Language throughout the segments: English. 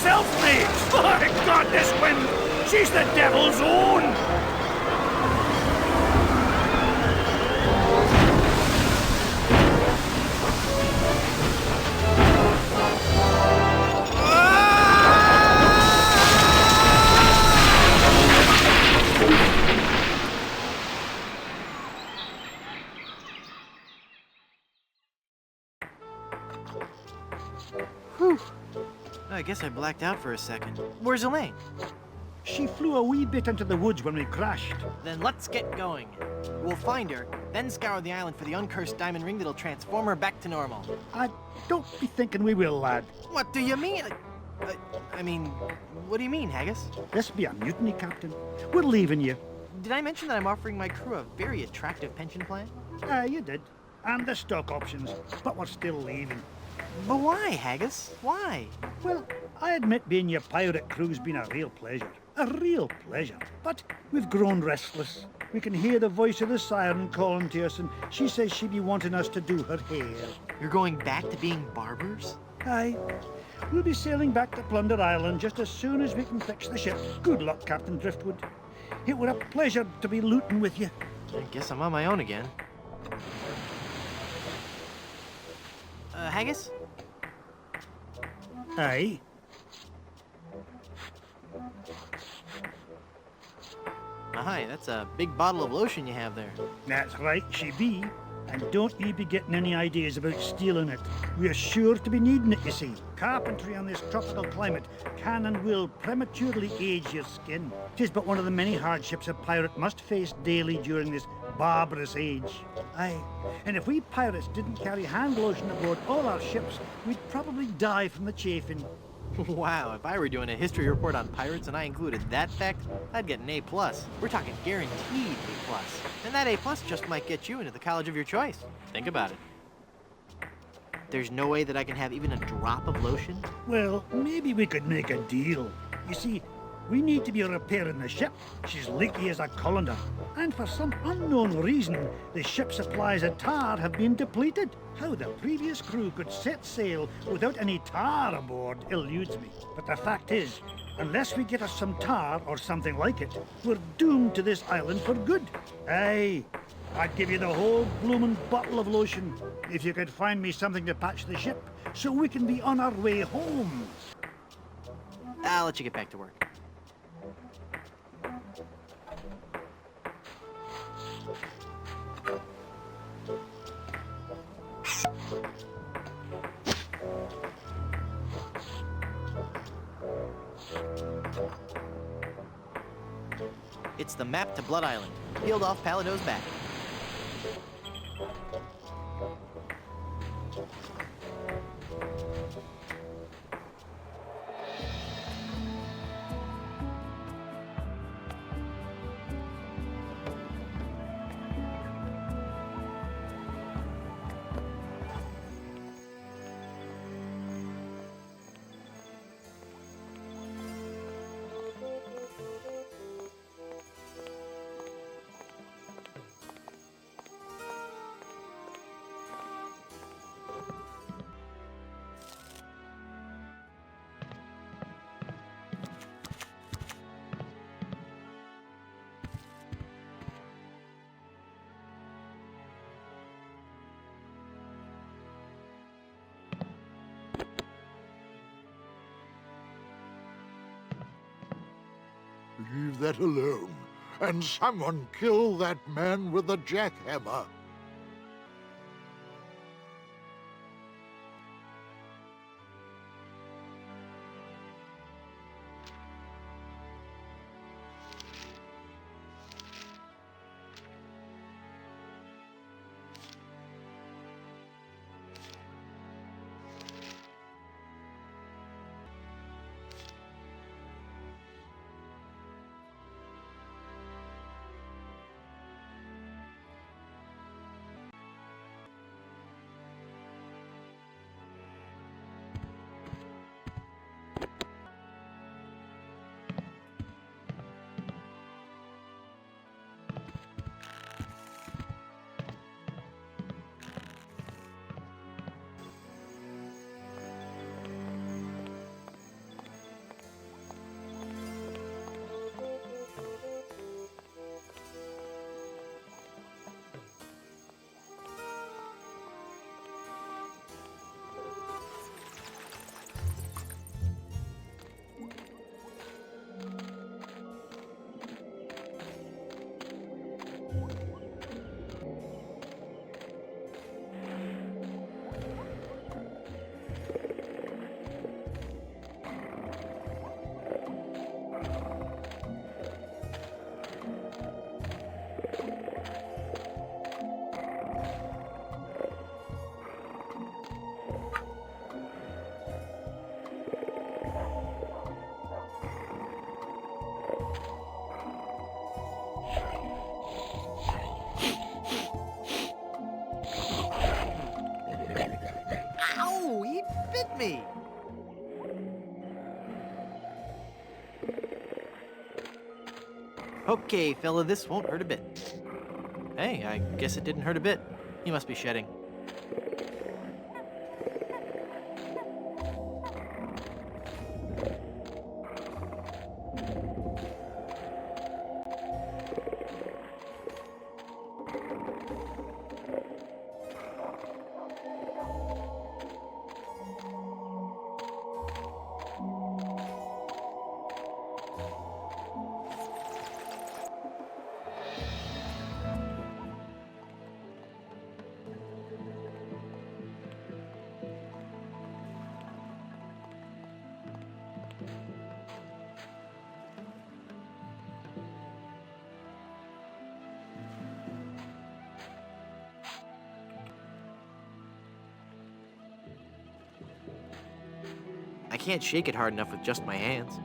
herself, mate! My God, this wind! She's the devil's own! Whew. I guess I blacked out for a second. Where's Elaine? She flew a wee bit into the woods when we crashed. Then let's get going. We'll find her, then scour the island for the uncursed diamond ring that'll transform her back to normal. I don't be thinking we will, lad. What do you mean? I mean, what do you mean, Haggis? This be a mutiny, Captain. We're leaving you. Did I mention that I'm offering my crew a very attractive pension plan? You did. And the stock options. But we're still leaving. But why, Haggis? Why? Well, I admit being your pirate crew's been a real pleasure. A real pleasure. But we've grown restless. We can hear the voice of the siren calling to us, and she says she'd be wanting us to do her hair. You're going back to being barbers? Aye. We'll be sailing back to Plunder Island just as soon as we can fix the ship. Good luck, Captain Driftwood. It were a pleasure to be looting with you. I guess I'm on my own again. Haggis? Aye. Aye, that's a big bottle of lotion you have there. That's right, she be. And don't you be getting any ideas about stealing it. We're sure to be needing it, you see. Carpentry on this tropical climate can and will prematurely age your skin. 'Tis but one of the many hardships a pirate must face daily during this barbarous age. Aye, and if we pirates didn't carry hand lotion aboard all our ships, we'd probably die from the chafing. Wow, if I were doing a history report on pirates and I included that fact, I'd get an A+. We're talking guaranteed A+. And that A+ just might get you into the college of your choice. Think about it. There's no way that I can have even a drop of lotion? Well, maybe we could make a deal. You see, we need to be repairing the ship. She's leaky as a colander. And for some unknown reason, the ship's supplies of tar have been depleted. How the previous crew could set sail without any tar aboard eludes me. But the fact is, unless we get us some tar or something like it, we're doomed to this island for good. Aye, I'd give you the whole bloomin' bottle of lotion if you could find me something to patch the ship so we can be on our way home. I'll let you get back to work. It's the map to Blood Island, peeled off Palado's back. Leave that alone, and someone kill that man with the jackhammer. me! Okay, fella, this won't hurt a bit. Hey, I guess it didn't hurt a bit. He must be shedding. I can't shake it hard enough with just my hands.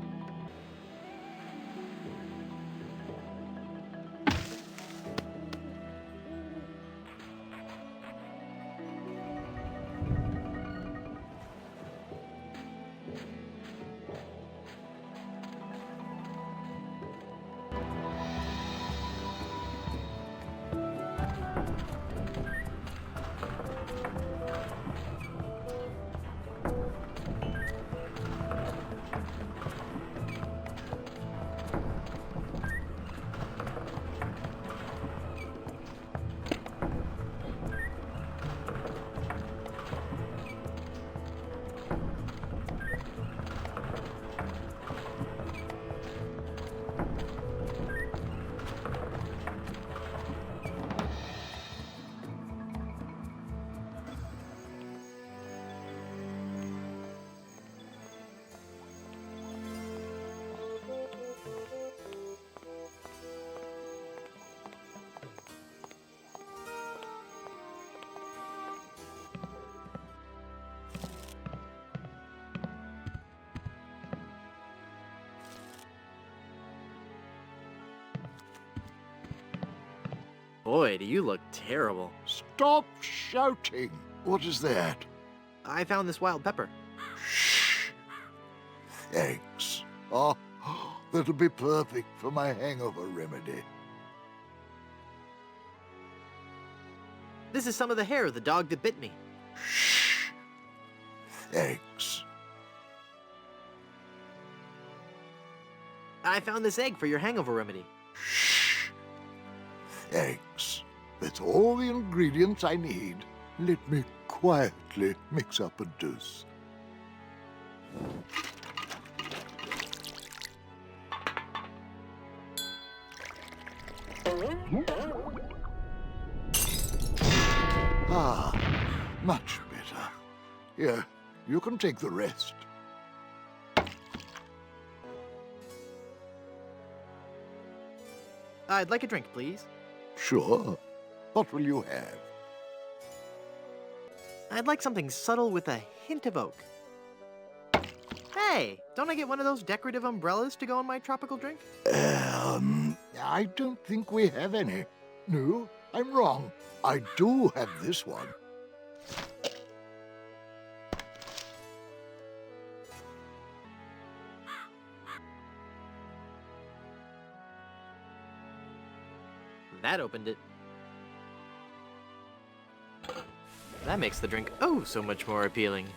Boy, do you look terrible. Stop shouting! What is that? I found this wild pepper. Shh! Thanks. Oh, that'll be perfect for my hangover remedy. This is some of the hair of the dog that bit me. Shh! Thanks. I found this egg for your hangover remedy. Shh! Thanks. That's all the ingredients I need. Let me quietly mix up a dose. Ah, much better. Here, you can take the rest. I'd like a drink, please. Sure. What will you have? I'd like something subtle with a hint of oak. Hey, don't I get one of those decorative umbrellas to go in my tropical drink? I don't think we have any. No, I'm wrong. I do have this one. That opened it. That makes the drink oh so much more appealing.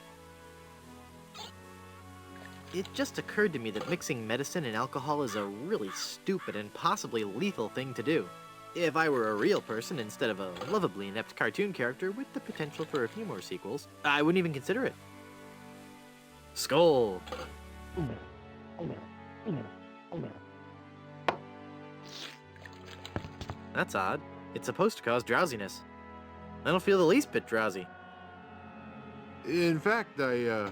It just occurred to me that mixing medicine and alcohol is a really stupid and possibly lethal thing to do. If I were a real person instead of a lovably inept cartoon character with the potential for a few more sequels, I wouldn't even consider it. Skull! That's odd. It's supposed to cause drowsiness. I don't feel the least bit drowsy. In fact, I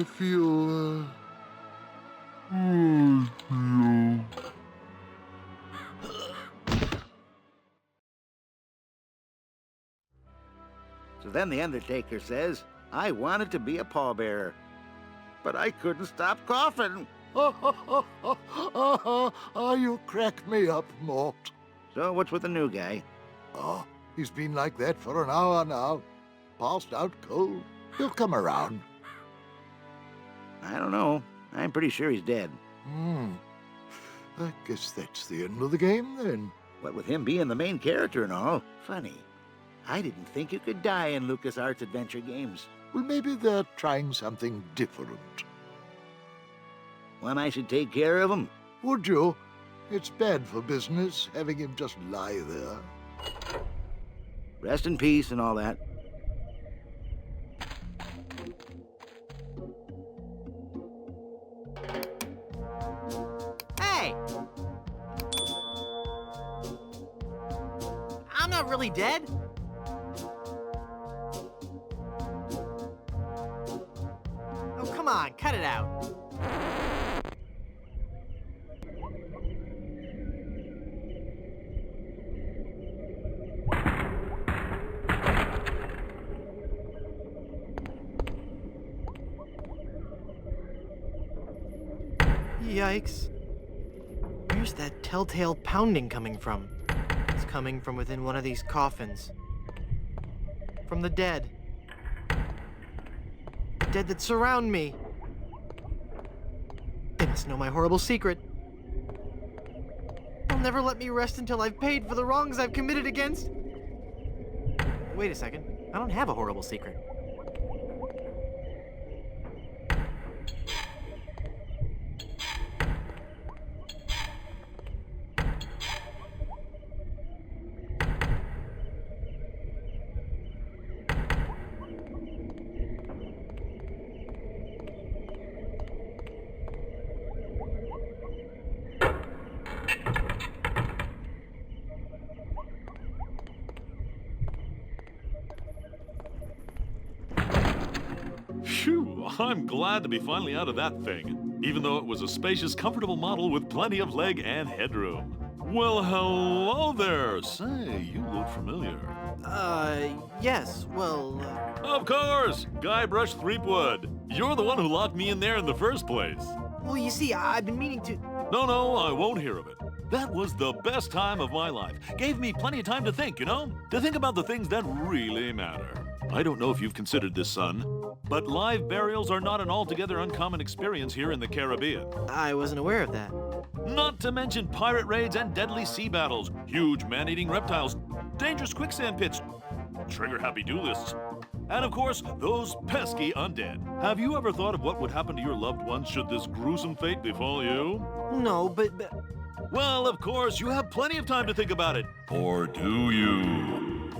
feel, So then the Undertaker says, I wanted to be a pallbearer, but I couldn't stop coughing. You crack me up, Mort. So what's with the new guy? Oh, he's been like that for an hour now. Passed out cold. He'll come around. I don't know. I'm pretty sure he's dead. I guess that's the end of the game, then. What with him being the main character and all. Funny. I didn't think you could die in LucasArts adventure games. Well, maybe they're trying something different. When I should take care of him? Would you? It's bad for business, having him just lie there. Rest in peace and all that. Hey! I'm not really dead. Oh, come on, cut it out. Yikes. Where's that telltale pounding coming from? It's coming from within one of these coffins. From the dead. The dead that surround me. They must know my horrible secret. They'll never let me rest until I've paid for the wrongs I've committed against. Wait a second. I don't have a horrible secret. Phew, I'm glad to be finally out of that thing, even though it was a spacious, comfortable model with plenty of leg and headroom. Well, hello there. Say, you look familiar. Yes, well, Of course! Guybrush Threepwood. You're the one who locked me in there in the first place. well, you see, I've been meaning to... No, I won't hear of it. That was the best time of my life. Gave me plenty of time to think, you know? To think about the things that really matter. I don't know if you've considered this, son, but live burials are not an altogether uncommon experience here in the Caribbean. I wasn't aware of that. Not to mention pirate raids and deadly sea battles, huge man-eating reptiles, dangerous quicksand pits, trigger-happy duelists, and of course, those pesky undead. Have you ever thought of what would happen to your loved ones should this gruesome fate befall you? No, but... Well, of course, you have plenty of time to think about it. Or do you?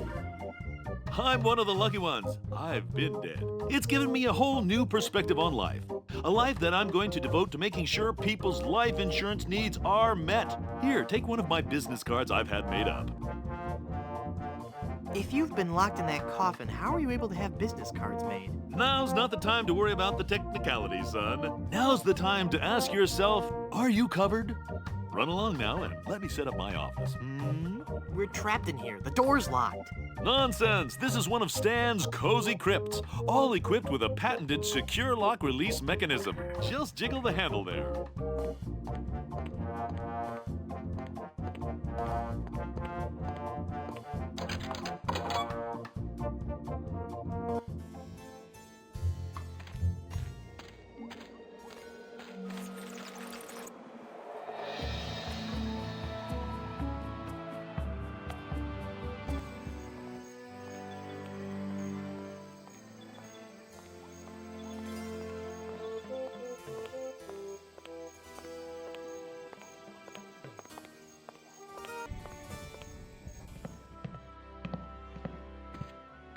I'm one of the lucky ones. I've been dead. It's given me a whole new perspective on life. A life that I'm going to devote to making sure people's life insurance needs are met. Here, take one of my business cards I've had made up. If you've been locked in that coffin, how are you able to have business cards made? Now's not the time to worry about the technicalities, son. Now's the time to ask yourself, are you covered? Run along now and let me set up my office. We're trapped in here. The door's locked. Nonsense! This is one of Stan's cozy crypts, all equipped with a patented secure lock release mechanism. Just jiggle the handle there.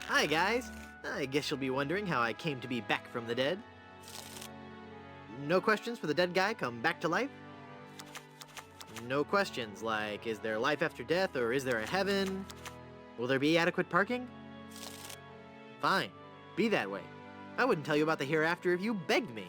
Hi, guys. I guess you'll be wondering how I came to be back from the dead. No questions for the dead guy come back to life? No questions like, is there life after death or is there a heaven? Will there be adequate parking? Fine. Be that way. I wouldn't tell you about the hereafter if you begged me.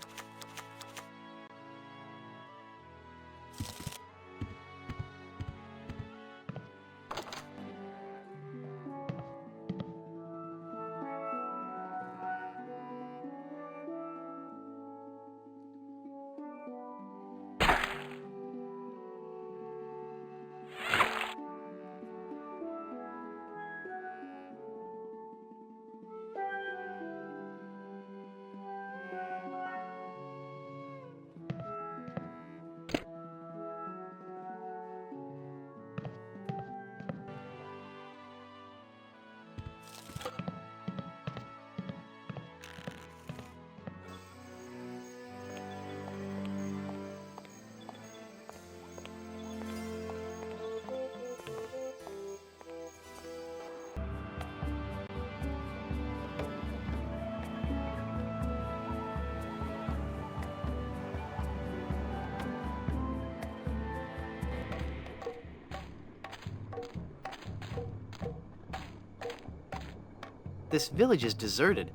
This village is deserted,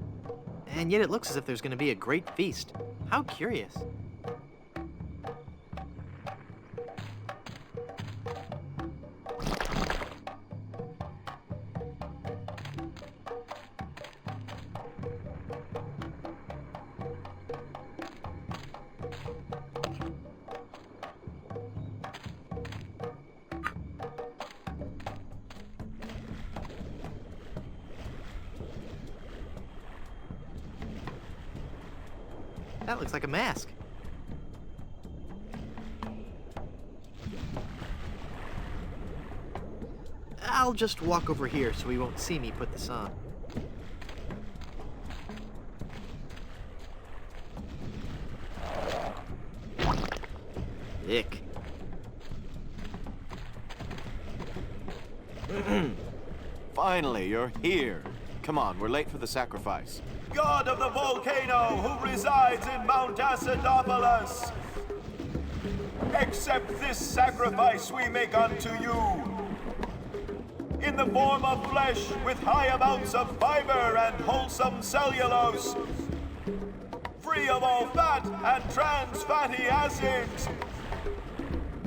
and yet it looks as if there's going to be a great feast. How curious. That looks like a mask. I'll just walk over here so he won't see me put this on. Ick. Finally, you're here. Come on, we're late for the sacrifice. God of the volcano who resides in Mount Acidopolis, accept this sacrifice we make unto you. In the form of flesh with high amounts of fiber and wholesome cellulose, free of all fat and trans fatty acids,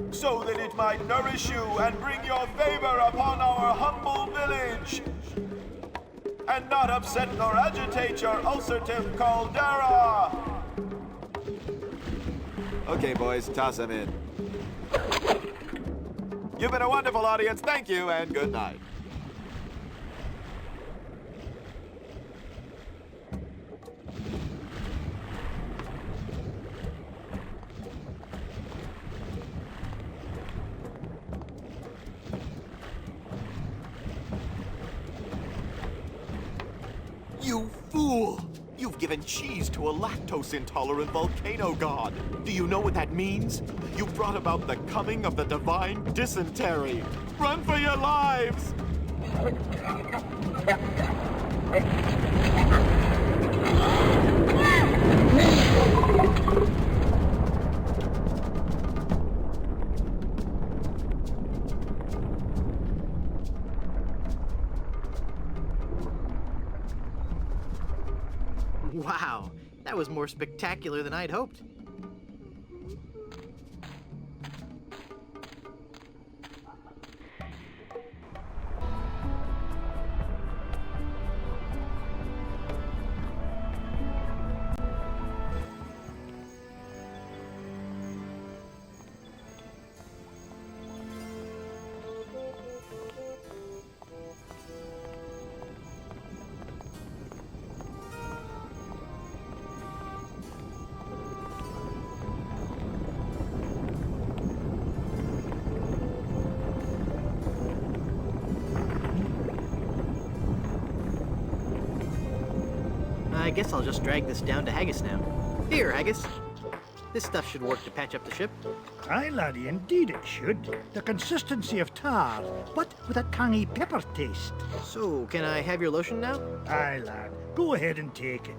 so that it might nourish you and bring your favor upon our humble village, and not upset nor agitate your ulcerative caldera. Okay, boys, toss them in. You've been a wonderful audience. Thank you, and good night. You fool! You've given cheese to a lactose-intolerant volcano god. Do you know what that means? You brought about the coming of the divine dysentery. Run for your lives! Wow, that was more spectacular than I'd hoped. I guess I'll just drag this down to Haggis now. Here, Haggis. This stuff should work to patch up the ship. Aye, laddie, indeed it should. The consistency of tar, but with a tangy pepper taste. So, can I have your lotion now? Aye, lad, go ahead and take it.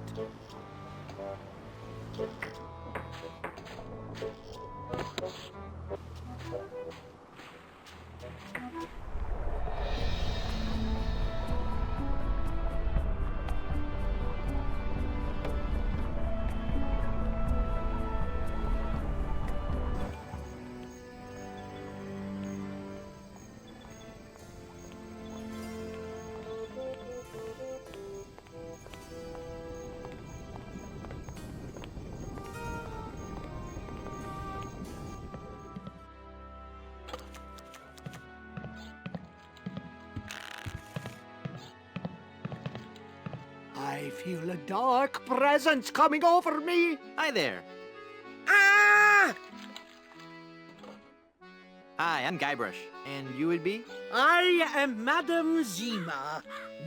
I feel a dark presence coming over me. Hi there. Ah! Hi, I'm Guybrush. And you would be? I am Madame Zima,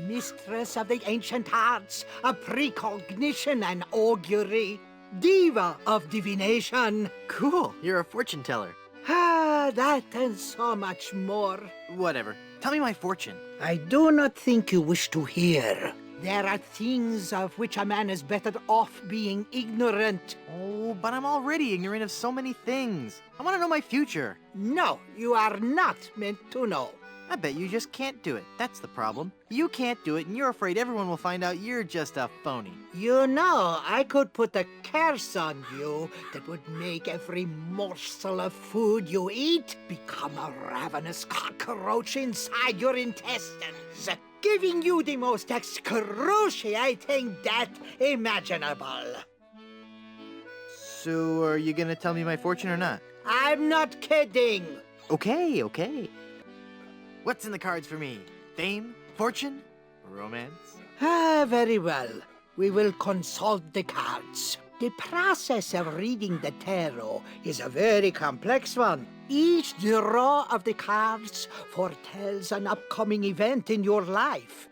mistress of the ancient arts of precognition and augury, diva of divination. Cool, you're a fortune teller. Ah, that and so much more. Whatever. Tell me my fortune. I do not think you wish to hear. There are things of which a man is better off being ignorant. Oh, but I'm already ignorant of so many things. I want to know my future. No, you are not meant to know. I bet you just can't do it. That's the problem. You can't do it, and you're afraid everyone will find out you're just a phony. You know, I could put a curse on you that would make every morsel of food you eat become a ravenous cockroach inside your intestines, giving you the most excruciating death imaginable. So, are you gonna tell me my fortune or not? I'm not kidding. Okay, okay. What's in the cards for me? Fame? Fortune? Romance? Ah, very well. We will consult the cards. The process of reading the tarot is a very complex one. Each draw of the cards foretells an upcoming event in your life.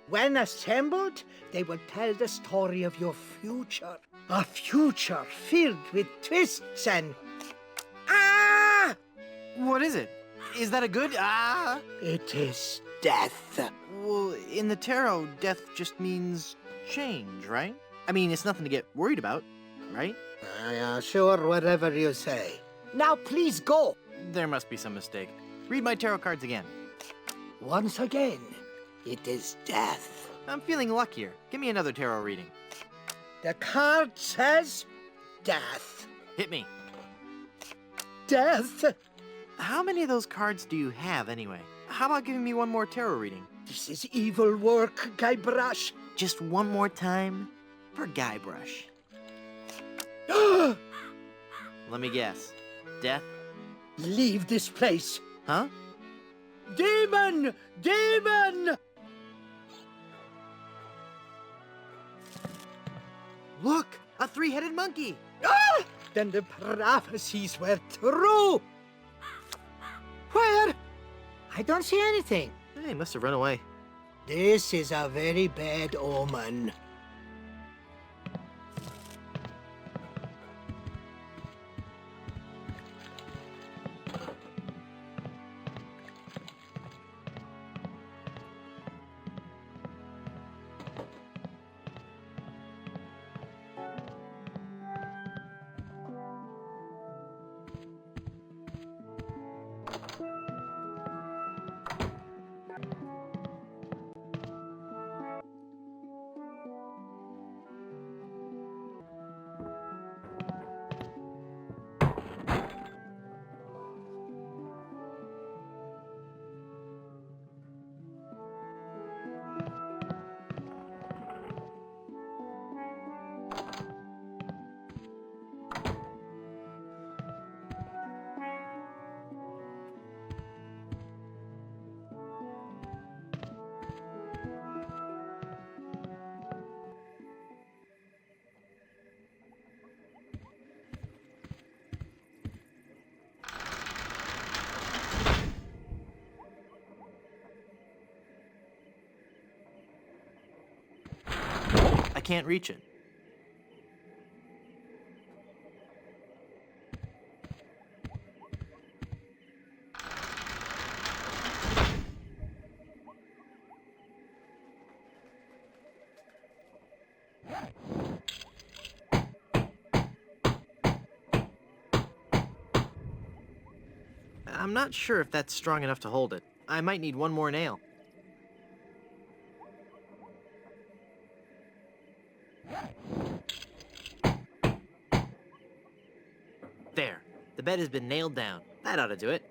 When assembled, they will tell the story of your future. A future filled with twists and... Ah! What is it? Is that a good? Ah! It is death. Well, in the tarot, death just means change, right? I mean, it's nothing to get worried about, right? Sure, whatever you say. Now, please go. There must be some mistake. Read my tarot cards again. Once again, it is death. I'm feeling luckier. Give me another tarot reading. The card says death. Hit me. Death? How many of those cards do you have, anyway? How about giving me one more tarot reading? This is evil work, Guybrush. Just one more time for Guybrush. Let me guess. Death? Leave this place. Huh? Demon! Demon! Look! A three-headed monkey! Ah! Then the prophecies were true. Where? I don't see anything. Hey, must have run away. This is a very bad omen. I can't reach it. I'm not sure if that's strong enough to hold it. I might need one more nail. There. The bed has been nailed down. That ought to do it.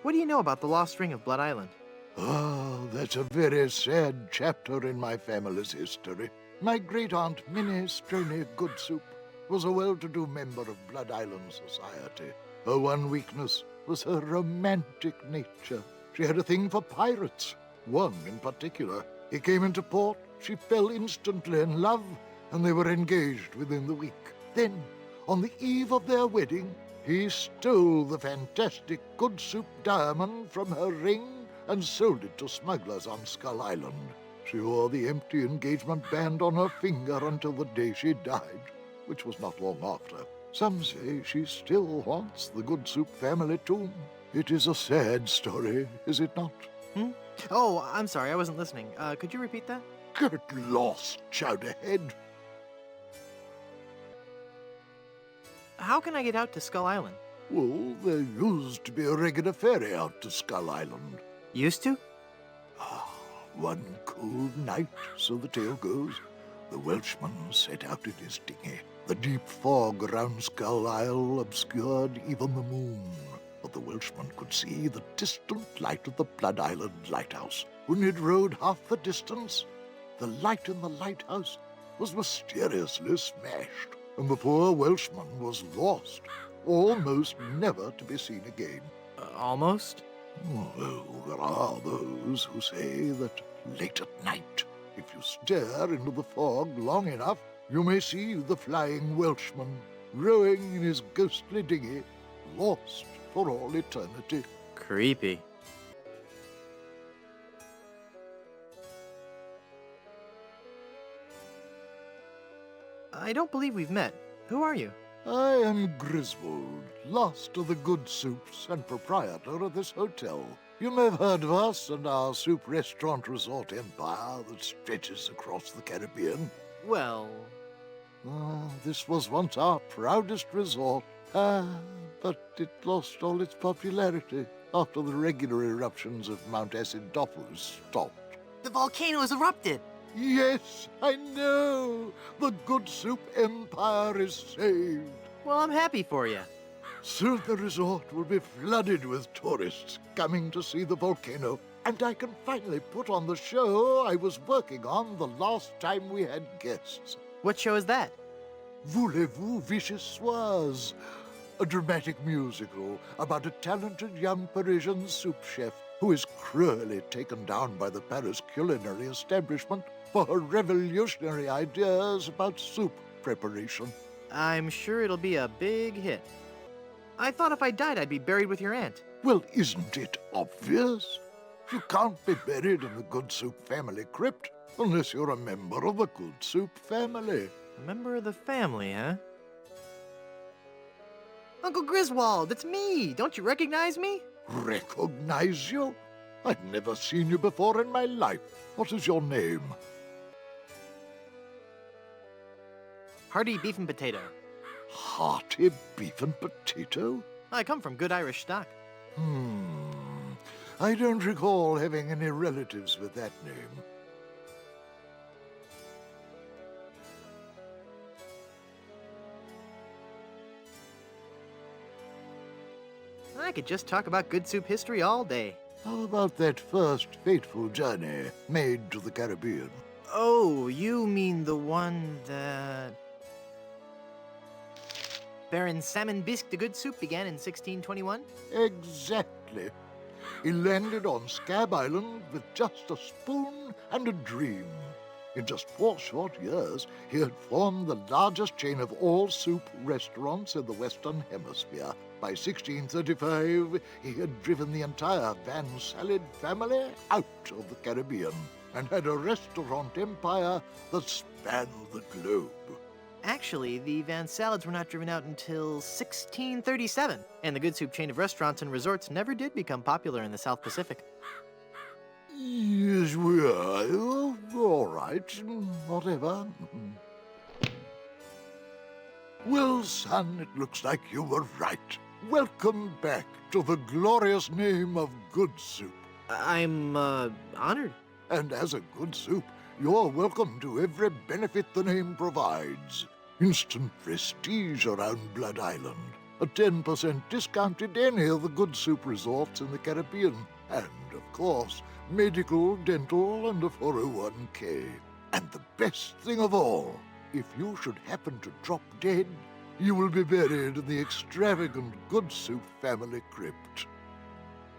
What do you know about the lost ring of Blood Island? Oh, that's a very sad chapter in my family's history. My great-aunt Minnie Straney Goodsoup was a well-to-do member of Blood Island society. Her one weakness was her romantic nature. She had a thing for pirates, one in particular. He came into port, she fell instantly in love, and they were engaged within the week. Then, on the eve of their wedding, he stole the fantastic Good Soup diamond from her ring and sold it to smugglers on Skull Island. She wore the empty engagement band on her finger until the day she died, which was not long after. Some say she still haunts the Good Soup family tomb. It is a sad story, is it not? Oh, I'm sorry, I wasn't listening. Could you repeat that? Get lost, Chowderhead. How can I get out to Skull Island? Well, there used to be a regular ferry out to Skull Island. Used to? One cold night, so the tale goes, the Welshman set out in his dinghy. The deep fog around Skull Isle obscured even the moon, but the Welshman could see the distant light of the Blood Island lighthouse. When he'd rowed half the distance, the light in the lighthouse was mysteriously smashed, and the poor Welshman was lost, almost never to be seen again. Almost? Well, there are those who say that late at night, if you stare into the fog long enough, you may see the flying Welshman rowing in his ghostly dinghy, lost for all eternity. Creepy. I don't believe we've met. Who are you? I am Griswold, last of the Good Soups and proprietor of this hotel. You may have heard of us and our soup restaurant resort empire that stretches across the Caribbean. Well... This was once our proudest resort, but it lost all its popularity after the regular eruptions of Mount Acidophilus stopped. The volcano has erupted! Yes, I know! The Good Soup empire is saved! Well, I'm happy for you. Soon the resort will be flooded with tourists coming to see the volcano, and I can finally put on the show I was working on the last time we had guests. What show is that? Voulez-vous vichyssoise? A dramatic musical about a talented young Parisian soup chef who is cruelly taken down by the Paris culinary establishment for her revolutionary ideas about soup preparation. I'm sure it'll be a big hit. I thought if I died, I'd be buried with your aunt. Well, isn't it obvious? You can't be buried in the Good Soup family crypt unless you're a member of the Good Soup family. A member of the family, huh? Uncle Griswold, it's me! Don't you recognize me? Recognize you? I've never seen you before in my life. What is your name? Hearty beef and potato. Hearty beef and potato? I come from good Irish stock. I don't recall having any relatives with that name. I could just talk about good soup history all day. How about that first fateful journey made to the Caribbean? Oh, you mean the one that... Baron Salmon Bisque de Good Soup began in 1621? Exactly. He landed on Scab Island with just a spoon and a dream. In just 4 short years, he had formed the largest chain of all soup restaurants in the Western Hemisphere. By 1635, he had driven the entire Van Salad family out of the Caribbean and had a restaurant empire that spanned the globe. Actually, the Van Salads were not driven out until 1637, and the Good Soup chain of restaurants and resorts never did become popular in the South Pacific. Yes, we are. Oh, all right, whatever. Well, son, it looks like you were right. Welcome back to the glorious name of Good Soup. I'm, honored. And as a Good Soup, you're welcome to every benefit the name provides. Instant prestige around Blood Island, a 10% discount at any of the Good Soup resorts in the Caribbean, and, of course, medical, dental, and a 401k. And the best thing of all, if you should happen to drop dead, you will be buried in the extravagant Good Soup family crypt.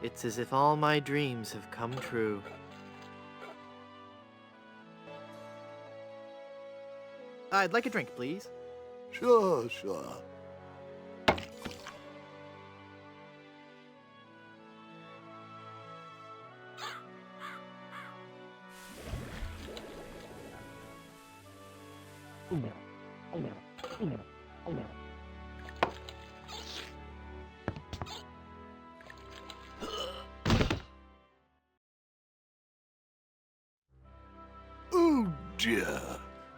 It's as if all my dreams have come true. I'd like a drink, please. Sure, sure. Oh dear,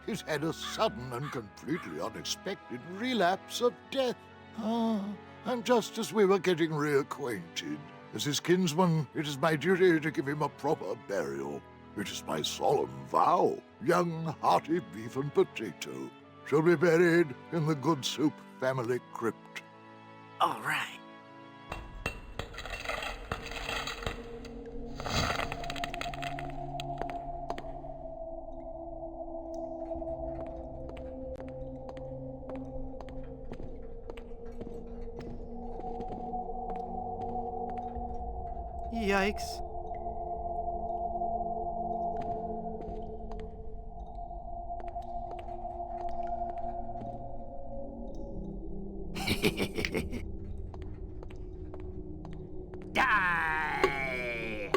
he's had a sudden and completely unexpected relapse of death. Ah, and just as we were getting reacquainted, as his kinsman, it is my duty to give him a proper burial. It is my solemn vow, young hearty beef and potato shall be buried in the Good Soup family crypt. All right. Yikes. Die!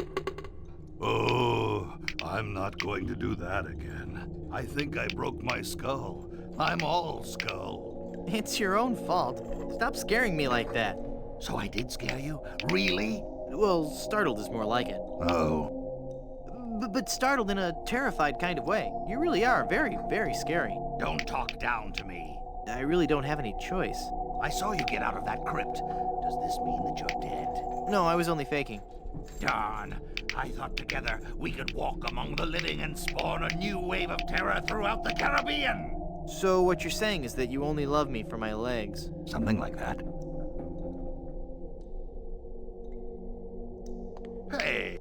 Oh, I'm not going to do that again. I think I broke my skull. I'm all skull. It's your own fault. Stop scaring me like that. So I did scare you? Really? Well, startled is more like it. Oh. But startled in a terrified kind of way. You really are very, very scary. Don't talk down to me. I really don't have any choice. I saw you get out of that crypt. Does this mean that you're dead? No, I was only faking. Darn. I thought together we could walk among the living and spawn a new wave of terror throughout the Caribbean. So what you're saying is that you only love me for my legs. Something like that. Hey!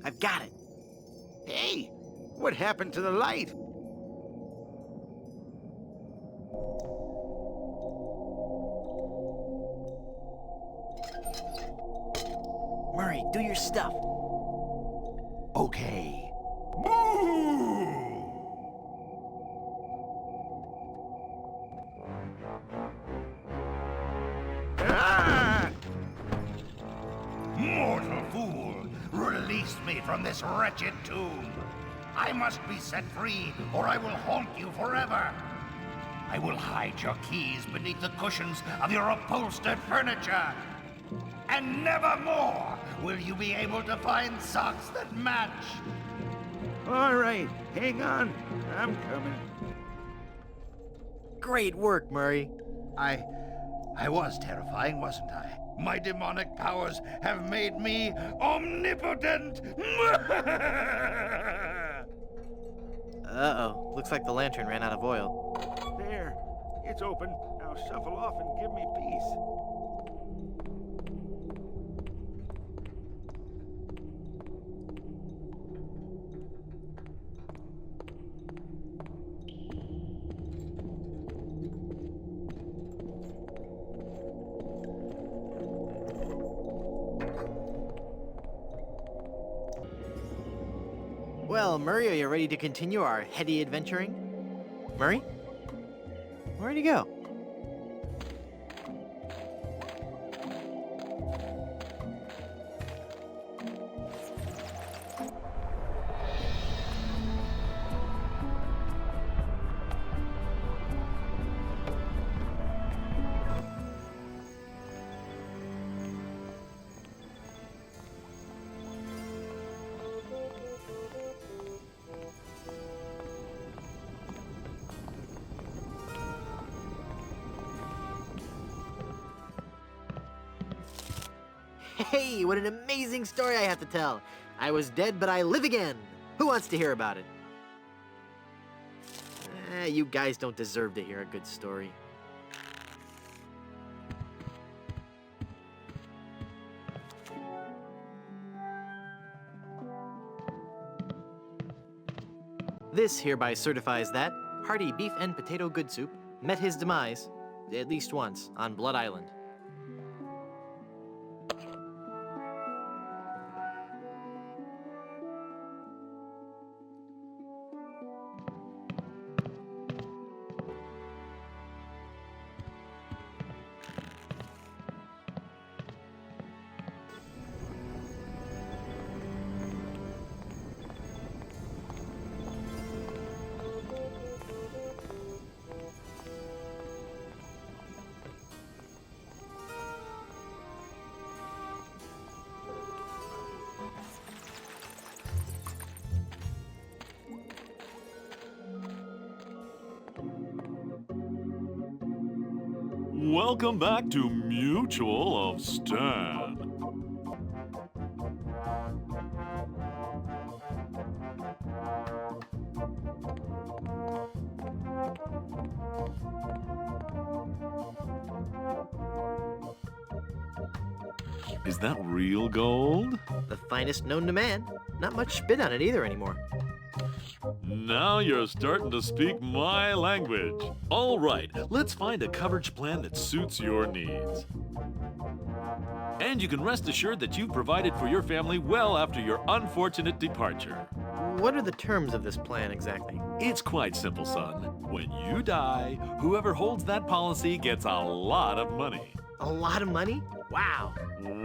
I've got it. Hey, what happened to the light? Murray, do your stuff. Okay. Ah! Mortal fool! Release me from this wretched tomb! I must be set free, or I will haunt you forever! I will hide your keys beneath the cushions of your upholstered furniture! And never more will you be able to find socks that match! All right, hang on. I'm coming. Great work, Murray. I was terrifying, wasn't I? My demonic powers have made me omnipotent! Uh-oh. Looks like the lantern ran out of oil. There, it's open. Now shuffle off and give me peace. Well, Murray, are you ready to continue our heady adventuring? Murray? Where'd he go? Hey, what an amazing story I have to tell. I was dead, but I live again. Who wants to hear about it? You guys don't deserve to hear a good story. This hereby certifies that hearty beef and potato good soup met his demise, at least once, on Blood Island. Welcome back to Mutual of Stan. Is that real gold? The finest known to man. Not much spit on it either anymore. Now you're starting to speak my language. All right, let's find a coverage plan that suits your needs. And you can rest assured that you've provided for your family well after your unfortunate departure. What are the terms of this plan exactly? It's quite simple, son. When you die, whoever holds that policy gets a lot of money. A lot of money? Wow.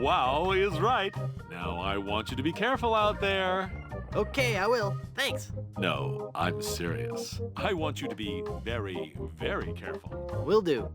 Wow is right. Now I want you to be careful out there. Okay, I will. Thanks. No, I'm serious. I want you to be very, very careful. Will do.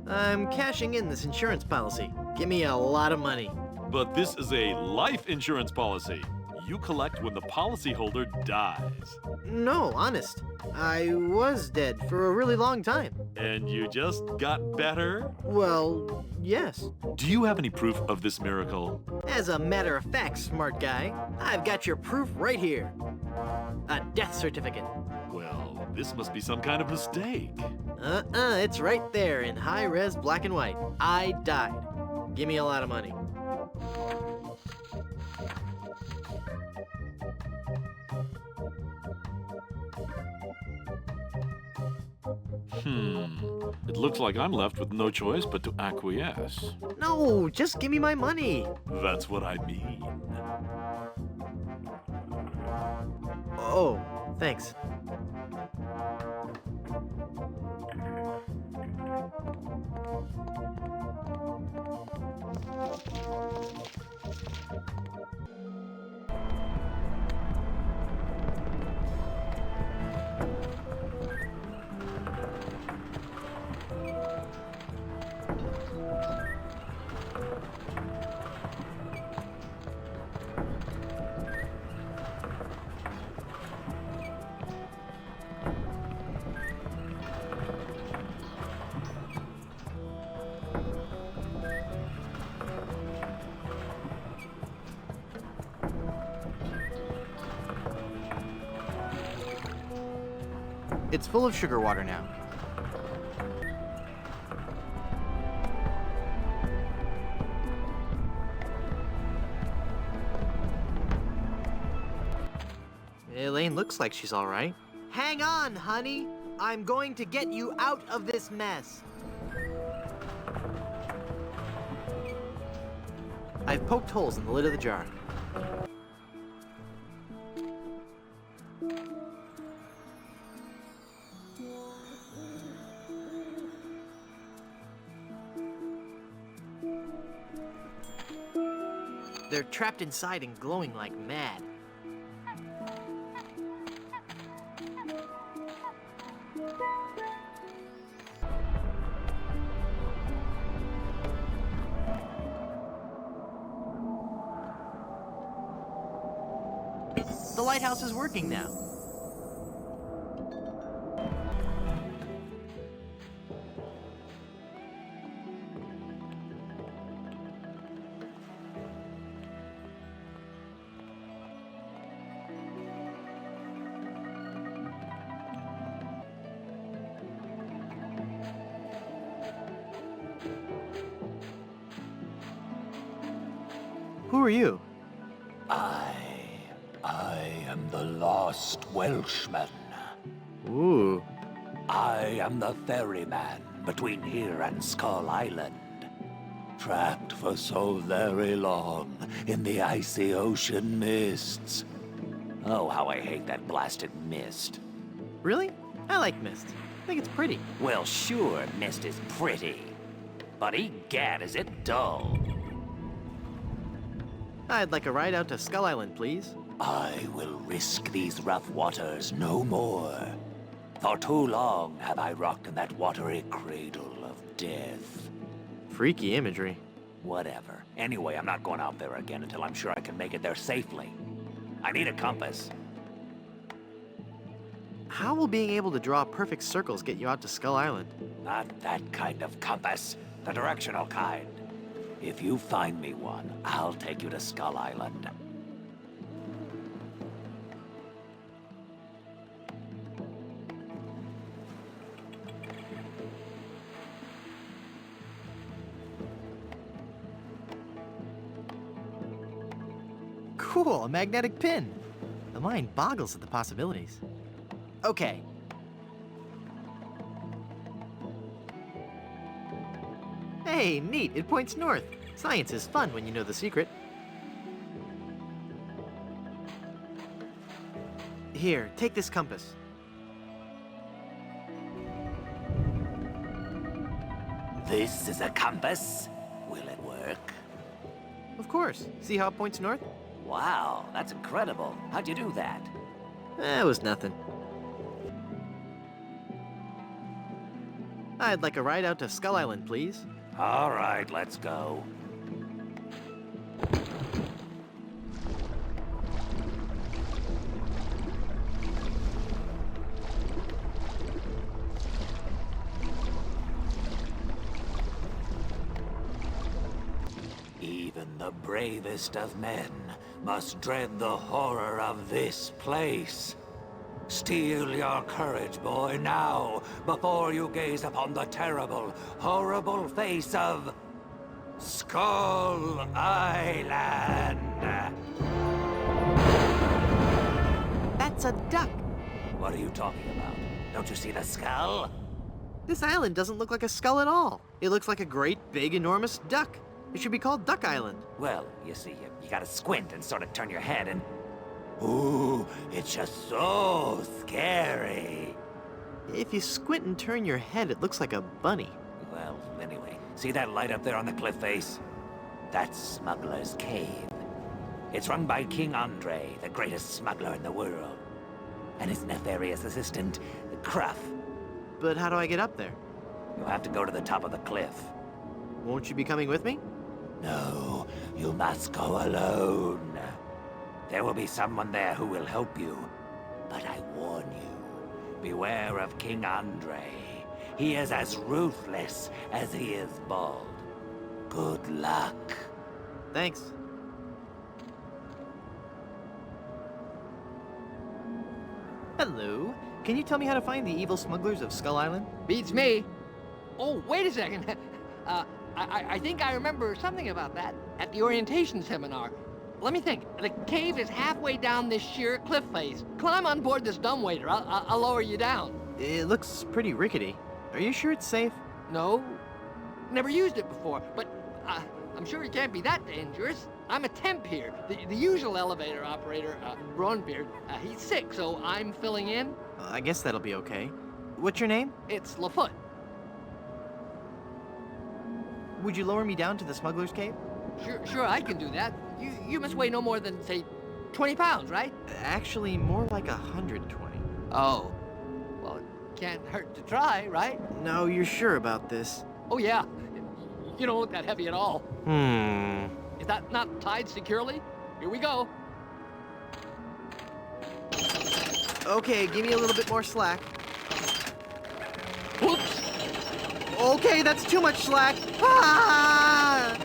I'm cashing in this insurance policy. Give me a lot of money. But this is a life insurance policy. You collect when the policyholder dies. No, honest. I was dead for a really long time. And you just got better? Well, yes. Do you have any proof of this miracle? As a matter of fact, smart guy, I've got your proof right here. A death certificate. Well, this must be some kind of mistake. It's right there in high-res black and white. I died. Give me a lot of money. It looks like I'm left with no choice but to acquiesce. No, just give me my money. That's what I mean. Oh, thanks. It's full of sugar water now. Elaine looks like she's all right. Hang on, honey. I'm going to get you out of this mess. I've poked holes in the lid of the jar. They're trapped inside and glowing like mad. The lighthouse is working now. Who are you? I am the lost Welshman. Ooh. I am the ferryman between here and Skull Island. Trapped for so very long in the icy ocean mists. Oh, how I hate that blasted mist. Really? I like mist. I think it's pretty. Well, sure, mist is pretty. But egad, is it dull. I'd like a ride out to Skull Island, please. I will risk these rough waters no more. For too long have I rocked in that watery cradle of death. Freaky imagery. Whatever. Anyway, I'm not going out there again until I'm sure I can make it there safely. I need a compass. How will being able to draw perfect circles get you out to Skull Island? Not that kind of compass. The directional kind. If you find me one, I'll take you to Skull Island. Cool, a magnetic pin. The mind boggles at the possibilities. Okay. Hey, neat, it points north. Science is fun when you know the secret. Here, take this compass. This is a compass? Will it work? Of course. See how it points north? Wow, that's incredible. How'd you do that? It was nothing. I'd like a ride out to Skull Island, please. All right, let's go. Even the bravest of men must dread the horror of this place. Steel your courage, boy, now, before you gaze upon the terrible, horrible face of Skull Island. That's a duck. What are you talking about? Don't you see the skull? This island doesn't look like a skull at all. It looks like a great, big, enormous duck. It should be called Duck Island. Well, you see, you gotta squint and sort of turn your head and... Ooh, it's just so scary. If you squint and turn your head, it looks like a bunny. Well, anyway, see that light up there on the cliff face? That's Smuggler's Cave. It's run by King Andre, the greatest smuggler in the world. And his nefarious assistant, Cruff. But how do I get up there? You'll have to go to the top of the cliff. Won't you be coming with me? No, you must go alone. There will be someone there who will help you. But I warn you, beware of King Andre. He is as ruthless as he is bald. Good luck. Thanks. Hello. Can you tell me how to find the evil smugglers of Skull Island? Beats me. Oh, wait a second. I think I remember something about that at the orientation seminar. Let me think. The cave is halfway down this sheer cliff face. Climb on board this dumbwaiter. I'll lower you down. It looks pretty rickety. Are you sure it's safe? No. Never used it before, but I'm sure it can't be that dangerous. I'm a temp here. The usual elevator operator, Braunbeard, he's sick, so I'm filling in. I guess that'll be okay. What's your name? It's Lafoot. Would you lower me down to the smuggler's cave? Sure, I can do that. You must weigh no more than, say, 20 pounds, right? Actually, more like 120. Oh. Well, it can't hurt to try, right? No, you're sure about this? Oh, yeah. You don't look that heavy at all. Is that not tied securely? Here we go. Okay, give me a little bit more slack. Whoops! Okay, that's too much slack. Ah!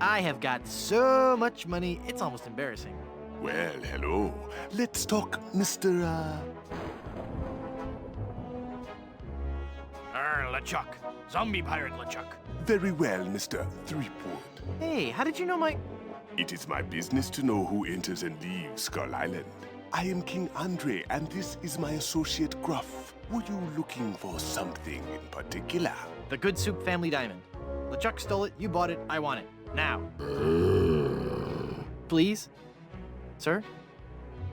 I have got so much money, it's almost embarrassing. Well, hello. Let's talk, Mr. LeChuck. Zombie pirate LeChuck. Very well, Mr. Threepwood. Hey, how did you know my... It is my business to know who enters and leaves Skull Island. I am King Andre, and this is my associate Gruff. Were you looking for something in particular? The Good Soup family diamond. LeChuck stole it, you bought it, I want it. Now. Please? Sir?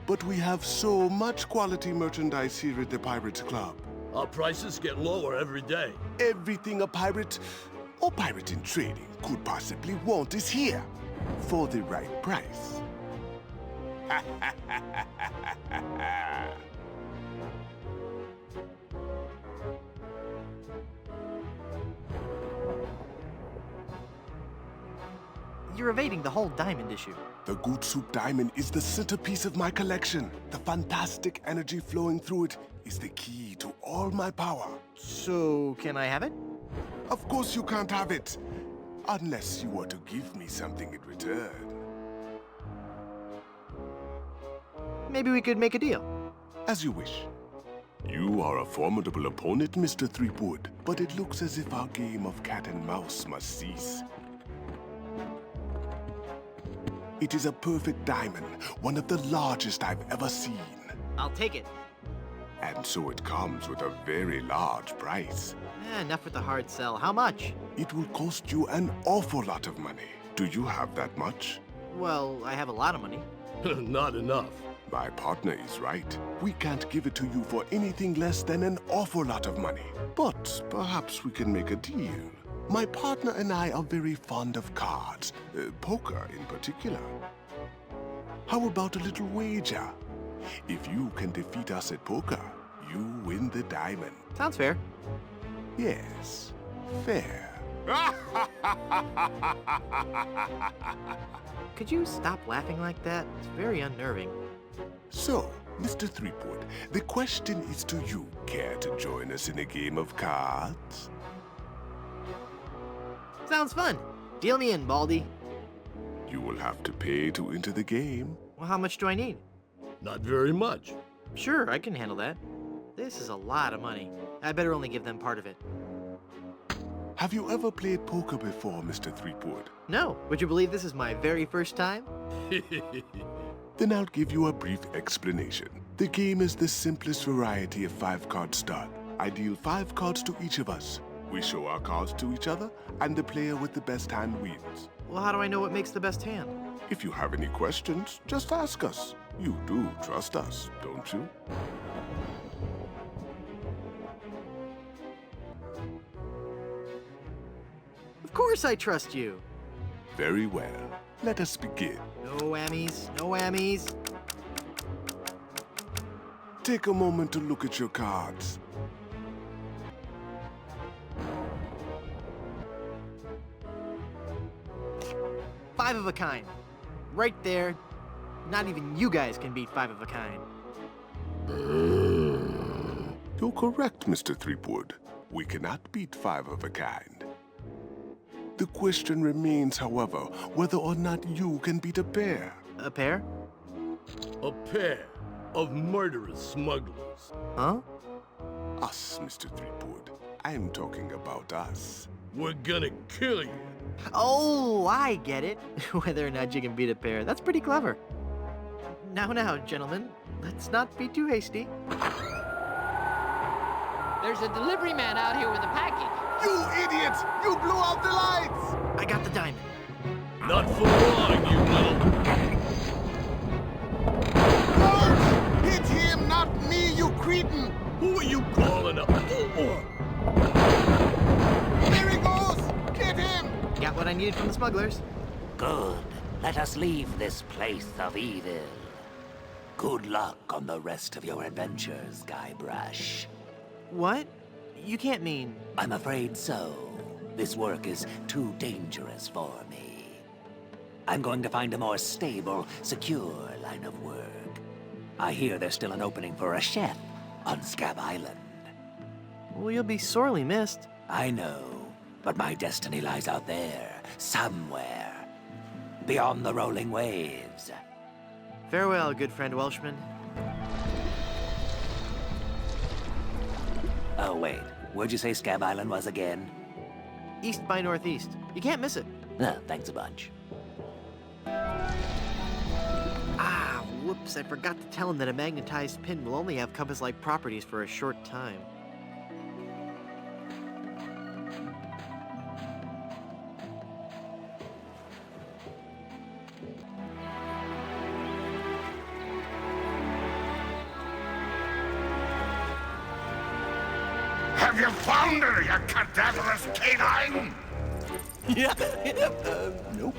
But we have so much quality merchandise here at the Pirates Club. Our prices get lower every day. Everything a pirate or pirate in trading could possibly want is here for the right price. You're evading the whole diamond issue. The Good Soup Diamond is the centerpiece of my collection. The fantastic energy flowing through it is the key to all my power. So, can I have it? Of course you can't have it, unless you were to give me something in return. Maybe we could make a deal. As you wish. You are a formidable opponent, Mr. Threepwood, but it looks as if our game of cat and mouse must cease. It is a perfect diamond, one of the largest I've ever seen. I'll take it. And so it comes with a very large price. Enough with the hard sell. How much? It will cost you an awful lot of money. Do you have that much? Well, I have a lot of money. Not enough. My partner is right. We can't give it to you for anything less than an awful lot of money. But perhaps we can make a deal. My partner and I are very fond of cards, poker in particular. How about a little wager? If you can defeat us at poker, you win the diamond. Sounds fair. Yes, fair. Could you stop laughing like that? It's very unnerving. So, Mr. Threepwood, the question is to you. Care to join us in a game of cards? Sounds fun. Deal me in, Baldy. You will have to pay to enter the game. Well, how much do I need? Not very much. Sure, I can handle that. This is a lot of money. I better only give them part of it. Have you ever played poker before, Mr. Threepwood? No. Would you believe this is my very first time? Then I'll give you a brief explanation. The game is the simplest variety of 5-card stud. I deal 5 cards to each of us. We show our cards to each other, and the player with the best hand wins. Well, how do I know what makes the best hand? If you have any questions, just ask us. You do trust us, don't you? Of course I trust you. Very well. Let us begin. No whammies, no whammies. Take a moment to look at your cards. Five of a kind. Right there. Not even you guys can beat 5 of a kind. You're correct, Mr. Threepwood. We cannot beat 5 of a kind. The question remains, however, whether or not you can beat a pair. A pair? A pair of murderous smugglers. Huh? Us, Mr. Threepwood. I'm talking about us. We're gonna kill you. Oh, I get it. Whether or not you can beat a pair. That's pretty clever. Now, gentlemen, let's not be too hasty. There's a delivery man out here with a package. You idiots! You blew out the lights! I got the diamond. Not for long, you little... Don't! Hit him, not me, you cretin! Who are you calling up? There he goes! Get him! Got what I needed from the smugglers. Good. Let us leave this place of evil. Good luck on the rest of your adventures, Guybrush. What? You can't mean... I'm afraid so. This work is too dangerous for me. I'm going to find a more stable, secure line of work. I hear there's still an opening for a chef on Scab Island. Well, you'll be sorely missed. I know, but my destiny lies out there, somewhere. beyond the rolling waves. Farewell, good friend Welshman. Oh, wait. Where'd you say Scab Island was again? East by northeast. You can't miss it. Ah, thanks a bunch. Ah, whoops, I forgot to tell him that a magnetized pin will only have compass-like properties for a short time. Have you found her, you cadaverous canine? Yeah, nope.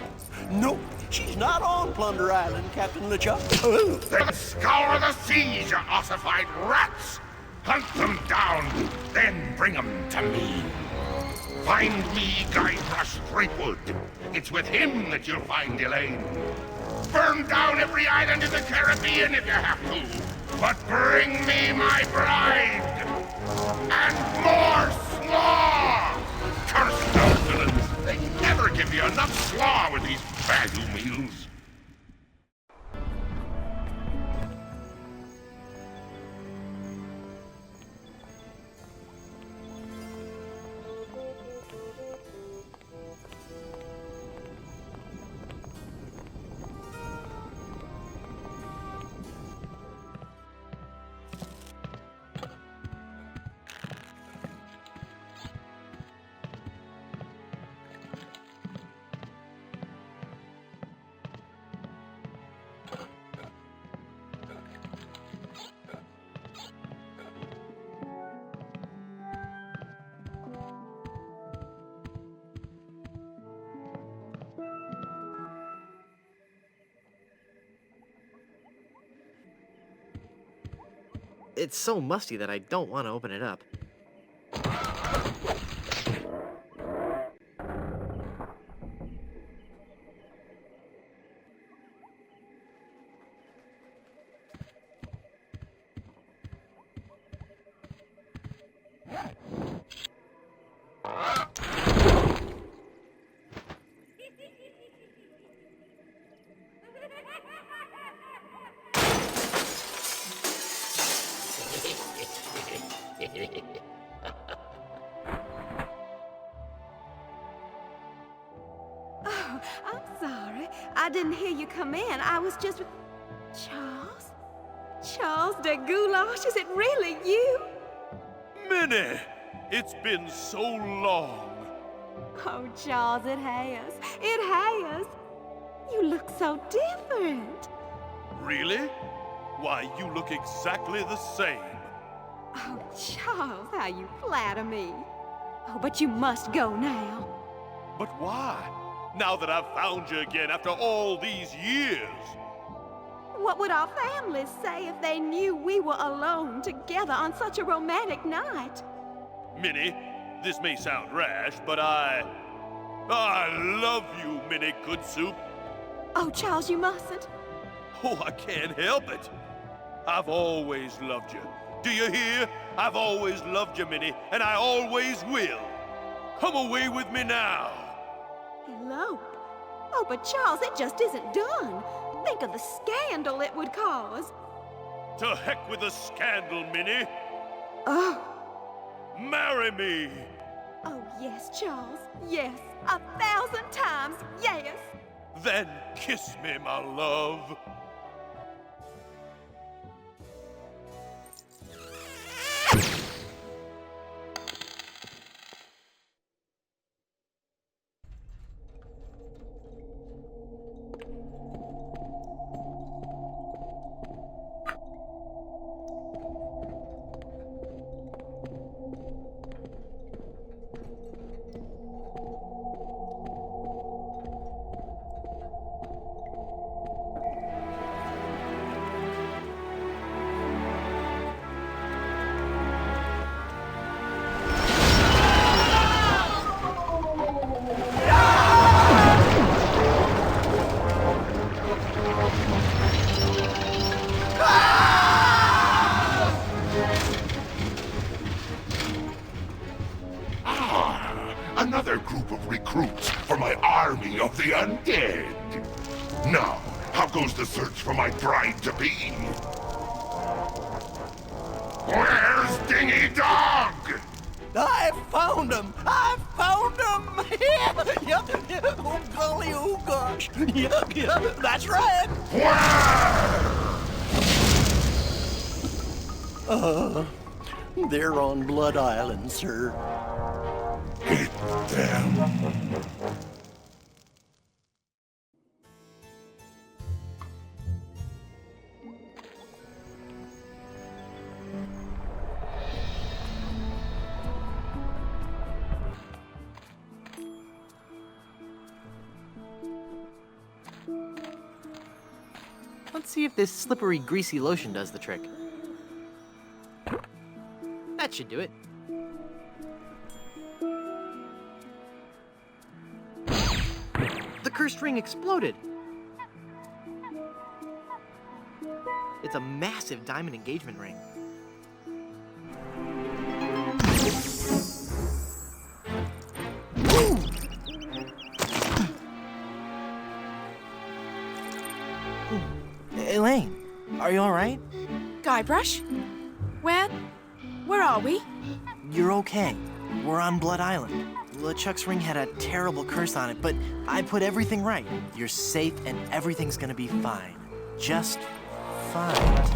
Nope, she's not on Plunder Island, Captain LeChuck. Oh. Then scour the seas, you ossified rats! Hunt them down, then bring them to me. Find me Guybrush Threepwood. It's with him that you'll find Elaine. Burn down every island in the Caribbean if you have to. But bring me my bride! And more slaw! Curse those villains! They never give you enough slaw with these value meals. It's so musty that I don't want to open it up. Oh, I'm sorry. I didn't hear you come in. I was just... Charles? Charles de Goulash, is it really you? Minnie! It's been so long. Oh, Charles, it has. It has. You look so different. Really? Why, you look exactly the same. Oh, Charles, how you flatter me. Oh, but you must go now. But why? Now that I've found you again after all these years. What would our families say if they knew we were alone together on such a romantic night? Minnie, this may sound rash, but I love you, Minnie Good Soup. Oh, Charles, you mustn't. Oh, I can't help it. I've always loved you. Do you hear? I've always loved you, Minnie, and I always will. Come away with me now. Elope? Oh, but Charles, it just isn't done. Think of the scandal it would cause. To heck with the scandal, Minnie. Oh. Marry me. Oh, yes, Charles. Yes. 1,000 times yes. Then kiss me, my love. Another group of recruits for my army of the undead. Now, how goes the search for my bride-to-be? Where's Dingy Dog? I found him! I found him! Yep. Oh, golly, oh, gosh. Yep, that's right. Where? They're on Blood Island, sir. Get them. Let's see if this slippery, greasy lotion does the trick. That should do it. The cursed ring exploded. It's a massive diamond engagement ring. Elaine, are you all right? Guybrush? Where are we? You're okay. We're on Blood Island. LeChuck's ring had a terrible curse on it, but I put everything right. You're safe and everything's gonna be fine. Just fine.